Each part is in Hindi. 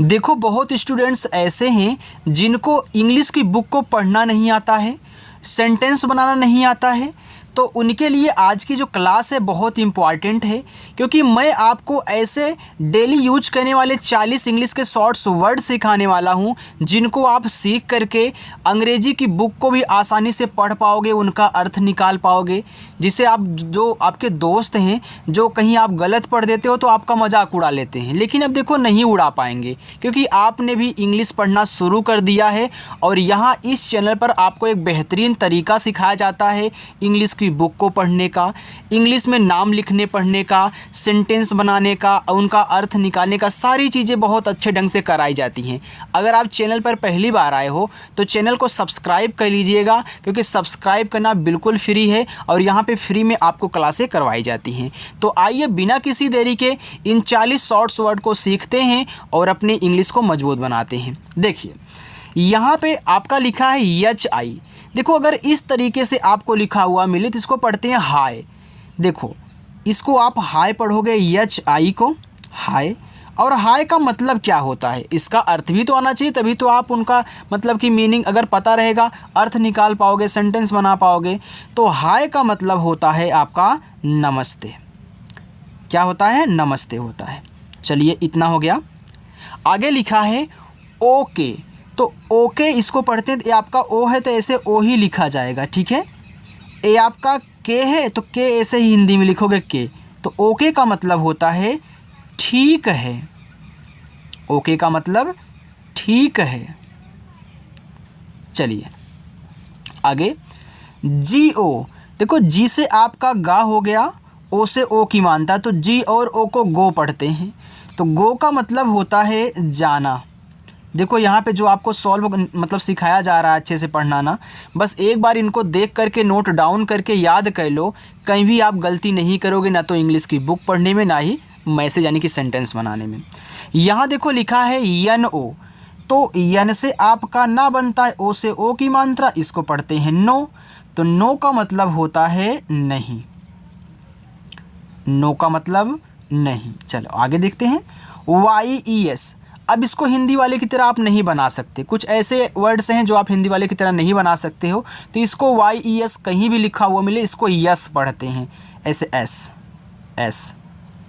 देखो बहुत स्टूडेंट्स ऐसे हैं जिनको इंग्लिश की बुक को पढ़ना नहीं आता है, सेंटेंस बनाना नहीं आता है, तो उनके लिए आज की जो क्लास है बहुत इम्पॉर्टेंट है, क्योंकि मैं आपको ऐसे डेली यूज करने वाले 40 इंग्लिश के शॉर्ट्स वर्ड सिखाने वाला हूं जिनको आप सीख करके अंग्रेजी की बुक को भी आसानी से पढ़ पाओगे, उनका अर्थ निकाल पाओगे, जिसे आप जो आपके दोस्त हैं जो कहीं आप गलत पढ़ देते हो तो आपका मजाक उड़ा लेते हैं, लेकिन अब देखो नहीं उड़ा पाएंगे क्योंकि आपने भी इंग्लिश पढ़ना शुरू कर दिया है। और यहाँ इस चैनल पर आपको एक बेहतरीन तरीका सिखाया जाता है इंग्लिश की बुक को पढ़ने का, इंग्लिश में नाम लिखने पढ़ने का, सेंटेंस बनाने का, उनका अर्थ निकालने का, सारी चीज़ें बहुत अच्छे ढंग से कराई जाती हैं। अगर आप चैनल पर पहली बार आए हो तो चैनल को सब्सक्राइब कर लीजिएगा, क्योंकि सब्सक्राइब करना बिल्कुल फ्री है और यहाँ पे फ्री में आपको क्लासें करवाई जाती हैं। तो आइए बिना किसी देरी के इन 40 शॉर्ट्स वर्ड को सीखते हैं और अपनी इंग्लिश को मजबूत बनाते हैं। देखिए यहाँ पे आपका लिखा है HI। देखो अगर इस तरीके से आपको लिखा हुआ मिले तो इसको पढ़ते हैं हाय। देखो इसको आप हाय पढ़ोगे, HI को हाय। और हाय का मतलब क्या होता है, इसका अर्थ भी तो आना चाहिए, तभी तो आप उनका मतलब की मीनिंग अगर पता रहेगा अर्थ निकाल पाओगे, सेंटेंस बना पाओगे। तो हाय का मतलब होता है आपका नमस्ते। क्या होता है, नमस्ते होता है। चलिए इतना हो गया। आगे लिखा है ओके। तो ओके इसको पढ़ते हैं, ये आपका ओ है तो ऐसे ओ ही लिखा जाएगा, ठीक है। ये आपका के है तो के ऐसे ही हिंदी में लिखोगे के। तो ओके का मतलब होता है ठीक है। ओके का मतलब ठीक है। चलिए आगे GO। देखो जी से आपका गा हो गया, ओ से ओ की मानता, तो जी और ओ को गो पढ़ते हैं। तो गो का मतलब होता है जाना। देखो यहाँ पे जो आपको सॉल्व मतलब सिखाया जा रहा है अच्छे से पढ़ना ना, बस एक बार इनको देख करके नोट डाउन करके याद कर लो, कहीं भी आप गलती नहीं करोगे, ना तो इंग्लिश की बुक पढ़ने में ना ही मैसेज यानी कि सेंटेंस बनाने में। यहाँ देखो लिखा है NO। तो यन से आपका ना बनता है, ओ से ओ की मात्रा, इसको पढ़ते हैं नो। तो नो का मतलब होता है नहीं। नो का मतलब नहीं। चलो आगे देखते हैं YES। अब इसको हिंदी वाले की तरह आप नहीं बना सकते, कुछ ऐसे वर्ड्स हैं जो आप हिंदी वाले की तरह नहीं बना सकते हो, तो इसको YES कहीं भी लिखा हुआ मिले इसको यस पढ़ते हैं, ऐसे एस,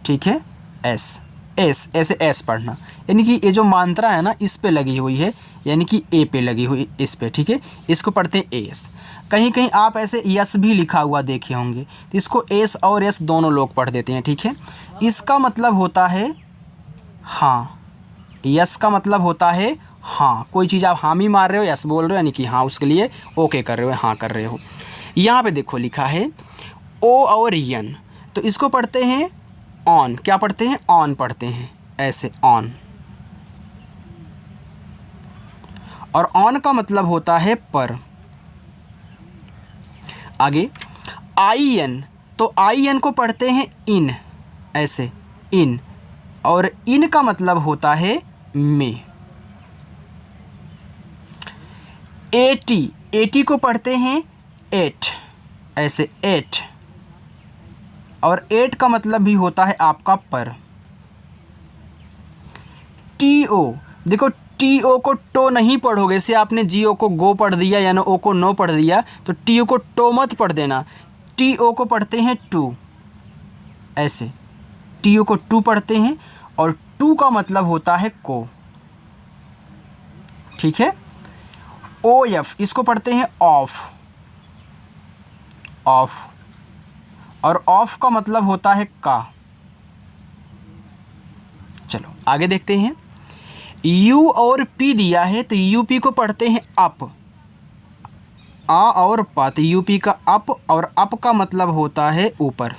ठीक है, एस ऐसे एस पढ़ना, यानी कि ये जो मात्रा है ना इस पे लगी हुई है, यानी कि ए पे लगी हुई इस पे, ठीक है, इसको पढ़ते हैं एस। कहीं कहीं आप ऐसे यस भी लिखा हुआ देखे होंगे, तो इसको एस और एस दोनों लोग पढ़ देते हैं, ठीक है। इसका मतलब होता है हाँ। यस का मतलब होता है हाँ, कोई चीज़ आप हामी मार रहे हो, यस बोल रहे हो, यानी कि हाँ उसके लिए ओके कर रहे हो, हाँ कर रहे हो। यहाँ पे देखो लिखा है ओ और यन, तो इसको पढ़ते हैं ऑन। क्या पढ़ते हैं, ऑन पढ़ते हैं, ऐसे ऑन। और ऑन का मतलब होता है पर। आगे IN। तो IN को पढ़ते हैं इन, ऐसे इन। और इन का मतलब होता है में। AT को पढ़ते हैं एट, ऐसे एट। और एट का मतलब भी होता है आपका पर। TO। देखो TO को टो नहीं पढ़ोगे, से आपने GO को गो पढ़ दिया या ओ को नो पढ़ दिया, तो TO को टो मत पढ़ देना। TO को पढ़ते हैं टू, ऐसे TO को टू पढ़ते हैं। और टू का मतलब होता है को, ठीक है। OF इसको पढ़ते हैं ऑफ, ऑफ। और ऑफ का मतलब होता है का। चलो आगे देखते हैं। U और P दिया है, तो UP को पढ़ते हैं अप, आ और पा, तो UP का अप। और अप का मतलब होता है ऊपर।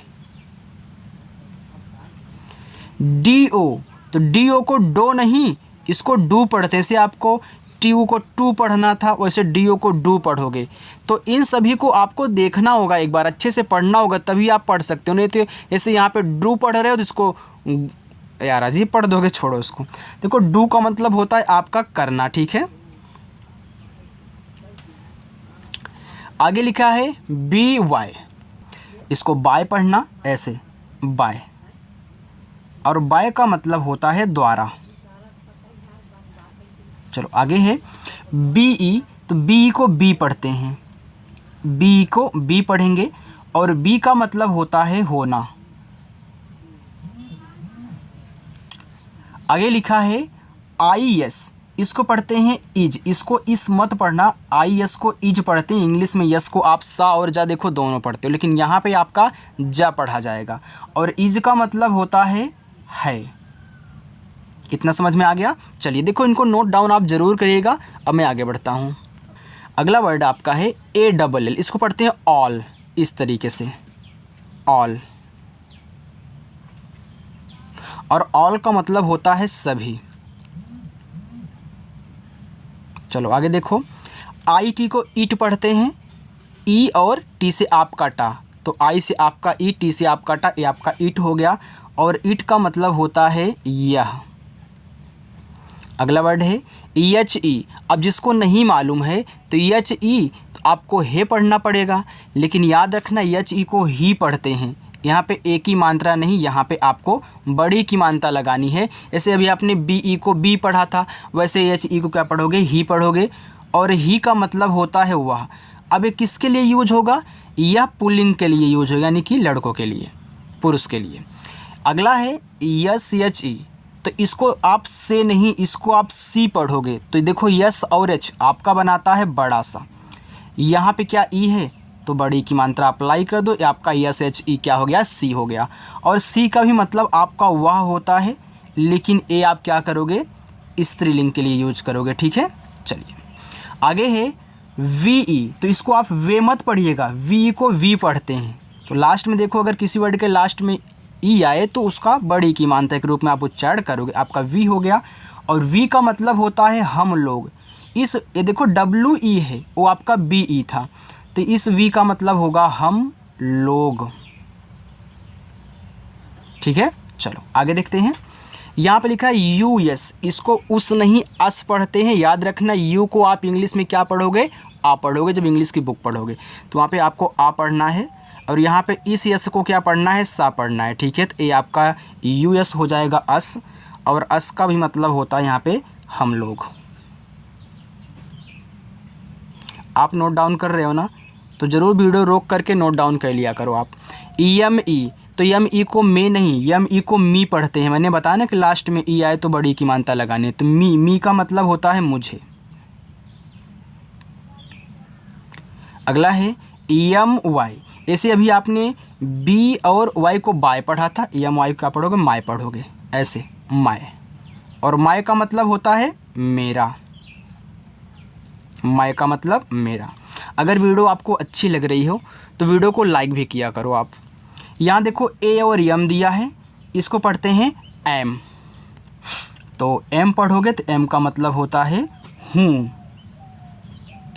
DO। तो DO को डो नहीं, इसको डू पढ़ते हैं, से आपको TU को टू पढ़ना था, वैसे DO को डू पढ़ोगे। तो इन सभी को आपको देखना होगा, एक बार अच्छे से पढ़ना होगा, तभी आप पढ़ सकते हो। नहीं तो जैसे यहाँ पे डू पढ़ रहे हो तो इसको यार अजीब पढ़ दोगे, छोड़ो इसको। देखो डू का मतलब होता है आपका करना, ठीक है। आगे लिखा है BY। इसको बाय पढ़ना, ऐसे बाय। और बाय का मतलब होता है द्वारा। चलो आगे है बी ई, तो बी को बी पढ़ते हैं, बी को बी पढ़ेंगे और बी का मतलब होता है होना। आगे लिखा है आई एस, इसको पढ़ते हैं इज, इसको इस मत पढ़ना, आई एस को इज पढ़ते हैं। इंग्लिश में यस को आप सा और जा देखो दोनों पढ़ते हो, लेकिन यहाँ पे आपका जा पढ़ा जाएगा। और इज का मतलब होता है। इतना समझ में आ गया? चलिए देखो, इनको नोट डाउन आप ज़रूर करिएगा। अब मैं आगे बढ़ता हूँ। अगला वर्ड आपका है ए डबल एल, इसको पढ़ते हैं ऑल, इस तरीके से ऑल। और ऑल का मतलब होता है सभी। चलो आगे देखो, आई टी को ईट पढ़ते हैं, ई और टी से आपका टा, तो आई से आपका ई, टी से आपका टा, ये आपका ईट हो गया। और ईट का मतलब होता है यह। अगला वर्ड है एच ई, अब जिसको नहीं मालूम है तो एच ई तो आपको हे पढ़ना पड़ेगा, लेकिन याद रखना एच ई को ही पढ़ते हैं। यहाँ पे एक ही मात्रा नहीं, यहाँ पे आपको बड़ी की मात्रा लगानी है। ऐसे अभी आपने बी ई को बी पढ़ा था, वैसे एच ई को क्या पढ़ोगे? ही पढ़ोगे। और ही का मतलब होता है वह। अब ये किसके लिए यूज होगा? यह पुल्लिंग के लिए यूज होगा, यानी कि लड़कों के लिए, पुरुष के लिए। अगला है यस एच ई, तो इसको आप से नहीं, इसको आप सी पढ़ोगे। तो देखो यस और एच आपका बनाता है बड़ा सा, यहाँ पे क्या ई है तो बड़ी की मात्रा अप्लाई कर दो, आपका यस एच ई क्या हो गया? सी हो गया। और सी का भी मतलब आपका वह होता है, लेकिन ए आप क्या करोगे? स्त्रीलिंग के लिए यूज करोगे। ठीक है, चलिए आगे है वी ई, तो इसको आप वे मत पढ़िएगा, वी को वी पढ़ते हैं। तो लास्ट में देखो, अगर किसी वर्ड के लास्ट में ई आए तो उसका बड़ी की मात्रा के रूप में आप उच्चारण करोगे, आपका वी हो गया। और वी का मतलब होता है हम लोग। ये देखो डब्ल्यू ई है, वो आपका बी ई था, तो इस वी का मतलब होगा हम लोग। ठीक है, चलो आगे देखते हैं। यहाँ पे लिखा है यू एस, इसको उस नहीं अस पढ़ते हैं। याद रखना, यू को आप इंग्लिश में क्या पढ़ोगे? आ पढ़ोगे जब इंग्लिश की बुक पढ़ोगे, तो वहाँ पे आपको आ पढ़ना है। और यहाँ पे इस यस को क्या पढ़ना है? सा पढ़ना है। ठीक है, तो ये आपका यू एस हो जाएगा अस, और अस का भी मतलब होता है यहाँ पे हम लोग। आप नोट डाउन कर रहे हो ना, तो ज़रूर वीडियो रोक करके नोट डाउन कर लिया करो आप। एम ई, तो एम ई को मे नहीं, एम ई को मी पढ़ते हैं। मैंने बताया ना कि लास्ट में ई आए तो बड़ी की मात्रा लगानी है, तो मी का मतलब होता है मुझे। अगला है एम वाई, ऐसे अभी आपने बी और वाई को बाय पढ़ा था, एम वाई क्या पढ़ोगे? माय पढ़ोगे, ऐसे माय। और माय का मतलब होता है मेरा, माय का मतलब मेरा। अगर वीडियो आपको अच्छी लग रही हो तो वीडियो को लाइक भी किया करो आप। यहाँ देखो ए और एम दिया है, इसको पढ़ते हैं एम, तो एम पढ़ोगे तो एम का मतलब होता है हूँ,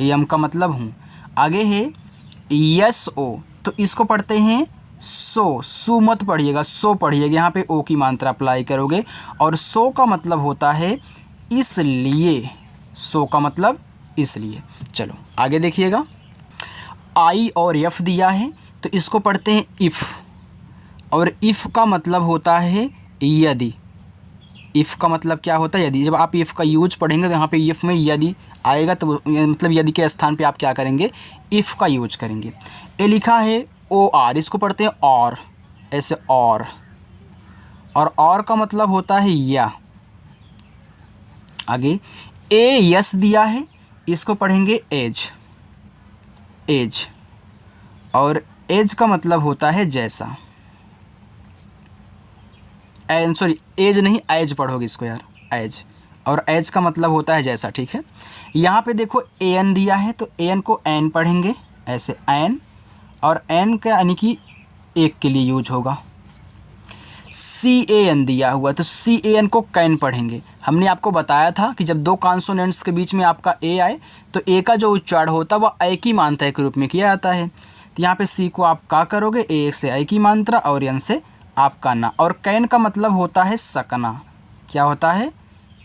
एम का मतलब हूँ। आगे है यस ओ, तो इसको पढ़ते हैं सो, सू मत पढ़िएगा, सो पढ़िएगा, यहाँ पे ओ की मात्रा अप्लाई करोगे। और सो का मतलब होता है इसलिए, सो का मतलब इसलिए। चलो आगे देखिएगा, आई और एफ दिया है, तो इसको पढ़ते हैं इफ़, और इफ़ का मतलब होता है यदि। इफ़ का मतलब क्या होता है? यदि। जब आप इफ़ का यूज पढ़ेंगे तो यहाँ पे इफ़ में यदि आएगा, तो मतलब यदि के स्थान पे आप क्या करेंगे? इफ़ का यूज करेंगे। ए लिखा है ओ आर, इसको पढ़ते हैं और, ऐसे और का मतलब होता है या। आगे ए यस दिया है, इसको पढ़ेंगे एज, एज। और एज का मतलब होता है जैसा, सॉरी एज नहीं, एज पढ़ोगे इसको यार, एज। और एज का मतलब होता है जैसा। ठीक है, यहाँ पे देखो ए एन दिया है, तो ए एन को एन पढ़ेंगे, ऐसे एन। और एन का यानी कि एक के लिए यूज होगा। सी ए एन दिया हुआ, तो सी ए एन को कैन पढ़ेंगे। हमने आपको बताया था कि जब दो कॉन्सोनेंट्स के बीच में आपका ए आए तो ए का जो उच्चारण होता है वह ए की मात्रा के रूप में किया जाता है। तो यहाँ पे सी को आप क्या करोगे? ए से ए की मात्रा और एन से आपका ना। और कैन का मतलब होता है सकना। क्या होता है?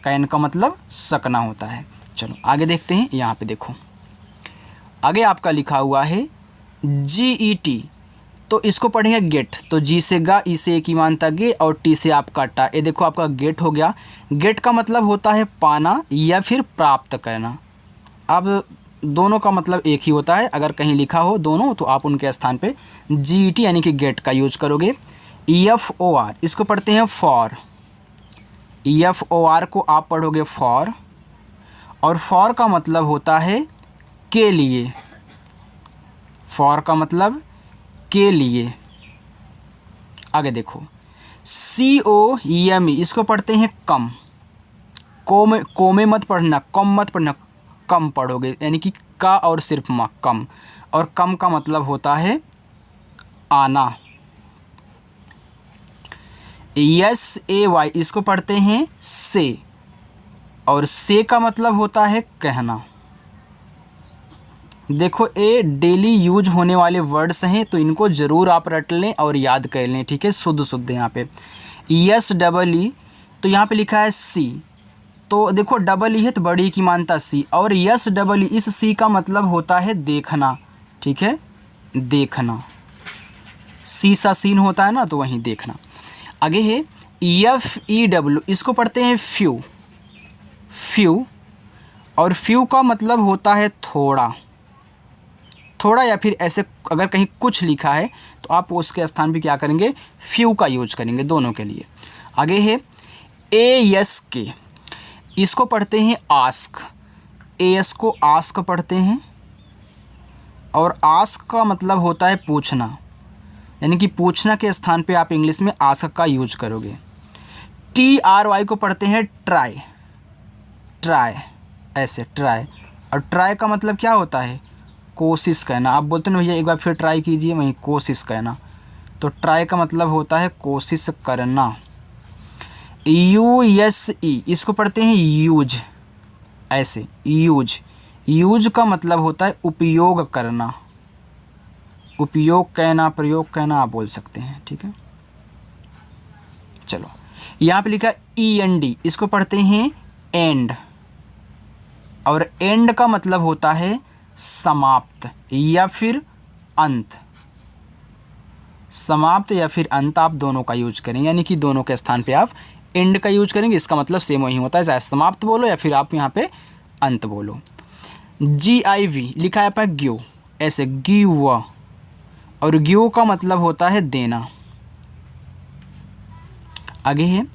कैन का मतलब सकना होता है। चलो आगे देखते हैं। यहाँ पे देखो आगे आपका लिखा हुआ है GET, तो इसको पढ़ेंगे गेट। तो जी से गा, ई से एक ही मानता गे और टी से आपका टा। ये देखो आपका गेट हो गया। गेट का मतलब होता है पाना या फिर प्राप्त करना। अब दोनों का मतलब एक ही होता है, अगर कहीं लिखा हो दोनों तो आप उनके स्थान पे जी टी यानी कि गेट का यूज करोगे। एफ ओ आर इसको पढ़ते हैं फॉर। एफ ओ आर को आप पढ़ोगे फॉर, और फॉर का मतलब होता है के लिए। फॉर का मतलब के लिए। आगे देखो सी ओ एम ई इसको पढ़ते हैं कम। को में मत पढ़ना, कम मत पढ़ना, कम पढ़ोगे यानी कि का और सिर्फ मा, कम। और कम का मतलब होता है आना। एस ए वाई इसको पढ़ते हैं से, और से का मतलब होता है कहना। देखो ये डेली यूज होने वाले वर्ड्स हैं, तो इनको ज़रूर आप रट लें और याद कर लें, ठीक है। शुद्ध शुद्ध यहाँ पे एस डबल ई, तो यहाँ पे लिखा है सी, तो देखो डबल ई है तो बड़ी की मानता सी, और एस डबल ई इस सी का मतलब होता है देखना, ठीक है, देखना। सी सा सीन होता है ना, तो वहीं देखना। आगे है एफ ई डब्ल्यू इसको पढ़ते हैं फ्यू। फ्यू, और फ्यू का मतलब होता है थोड़ा। थोड़ा या फिर ऐसे अगर कहीं कुछ लिखा है तो आप उसके स्थान पे क्या करेंगे, फ्यू का यूज करेंगे दोनों के लिए। आगे है ए एस के इसको पढ़ते हैं आस्क। ए एस को आस्क पढ़ते हैं, और आस्क का मतलब होता है पूछना, यानी कि पूछना के स्थान पे आप इंग्लिश में आस्क का यूज करोगे। टी आर वाई को पढ़ते हैं ट्राई। ट्राई ऐसे ट्राई, और ट्राई का मतलब क्या होता है, कोशिश करना। आप बोलते हैं भैया एक बार फिर ट्राई कीजिए, वहीं कोशिश करना, तो ट्राई का मतलब होता है कोशिश करना। यू एस ई इसको पढ़ते हैं यूज। ऐसे यूज, यूज का मतलब होता है उपयोग करना। उपयोग कहना, प्रयोग कहना आप बोल सकते हैं, ठीक है। चलो यहाँ पे लिखा ई एन डी इसको पढ़ते हैं एंड, और एंड का मतलब होता है समाप्त या फिर अंत। समाप्त या फिर अंत आप दोनों का यूज करेंगे, यानी कि दोनों के स्थान पे आप एंड का यूज करेंगे। इसका मतलब सेम वही होता है, चाहे समाप्त बोलो या फिर आप यहाँ पे अंत बोलो। जी आई वी लिखा है आपका ग्यू, ऐसे गिव, और गिव का मतलब होता है देना। आगे है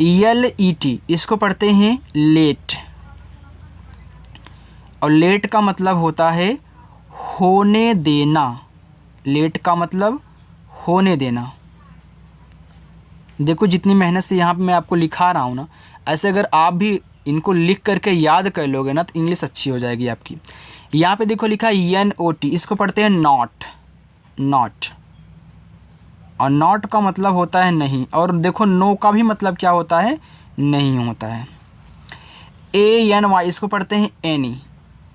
एल ई टी इसको पढ़ते हैं लेट, और लेट का मतलब होता है होने देना। लेट का मतलब होने देना। देखो जितनी मेहनत से यहाँ पे मैं आपको लिखा रहा हूँ ना, ऐसे अगर आप भी इनको लिख करके याद कर लोगे ना तो इंग्लिश अच्छी हो जाएगी आपकी। यहाँ पे देखो लिखा है एन ओ टी इसको पढ़ते हैं नॉट। नॉट, और नॉट का मतलब होता है नहीं, और देखो नो का भी मतलब क्या होता है, नहीं होता है। ए एन वाई इसको पढ़ते हैं एनी।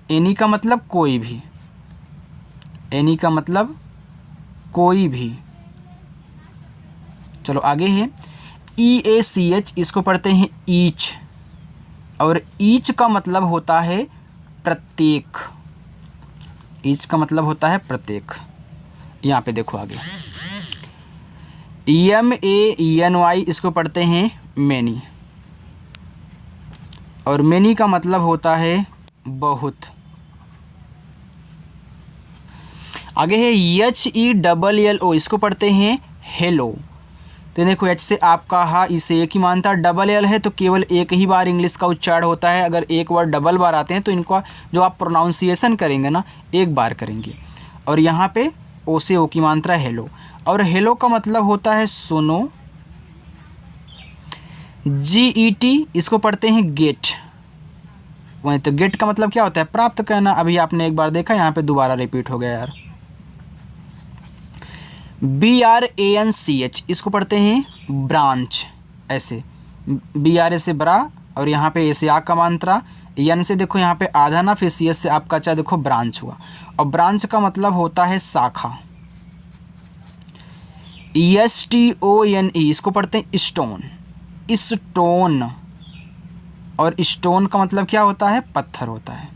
एनी का मतलब कोई भी। एनी का मतलब कोई भी। चलो आगे है ई ए सी एच इसको पढ़ते हैं ईच, और ईच का मतलब होता है प्रत्येक। ईच का मतलब होता है प्रत्येक। यहाँ पे देखो आगे एम ए एन वाई इसको पढ़ते हैं मैनी, और मैनी का मतलब होता है बहुत। आगे है H E double L O इसको पढ़ते हैं हेलो। तो देखो एच से आपका हा, इसे एक ही मानता, डबल एल है तो केवल एक ही बार इंग्लिश का उच्चारण होता है। अगर एक वर्ड डबल बार आते हैं तो इनका जो आप प्रोनाउंसिएशन करेंगे ना एक बार करेंगे। और यहाँ पे ओ से ओ की मात्रा हेलो, और हेलो का मतलब होता है सुनो। जी ई टी इसको पढ़ते हैं गेट। वहीं तो गेट का मतलब क्या होता है, प्राप्त करना। अभी आपने एक बार देखा, यहाँ पे दोबारा रिपीट हो गया यार। B R A N C H इसको पढ़ते हैं ब्रांच। ऐसे बी आर ए से बरा, और यहाँ पे ए से आ का मात्रा, एन से देखो यहाँ पे आधा ना, फिर सी एच से आपका चाहे देखो ब्रांच हुआ, और ब्रांच का मतलब होता है शाखा। E S T O N E इसको पढ़ते हैं स्टोन। स्टोन, और स्टोन का मतलब क्या होता है, पत्थर होता है।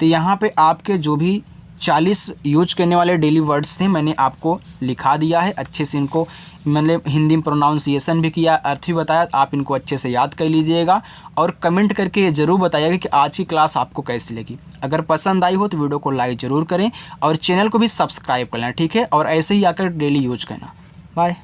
तो यहाँ पे आपके जो भी 40 यूज करने वाले डेली वर्ड्स थे, मैंने आपको लिखा दिया है। अच्छे से इनको मैंने हिंदी में प्रोनाउंसिएशन भी किया, अर्थ भी बताया। आप इनको अच्छे से याद कर लीजिएगा और कमेंट करके ये ज़रूर बताइएगा कि आज की क्लास आपको कैसी लगी। अगर पसंद आई हो तो वीडियो को लाइक ज़रूर करें और चैनल को भी सब्सक्राइब कर लें, ठीक है। और ऐसे ही आकर डेली यूज करना। बाय।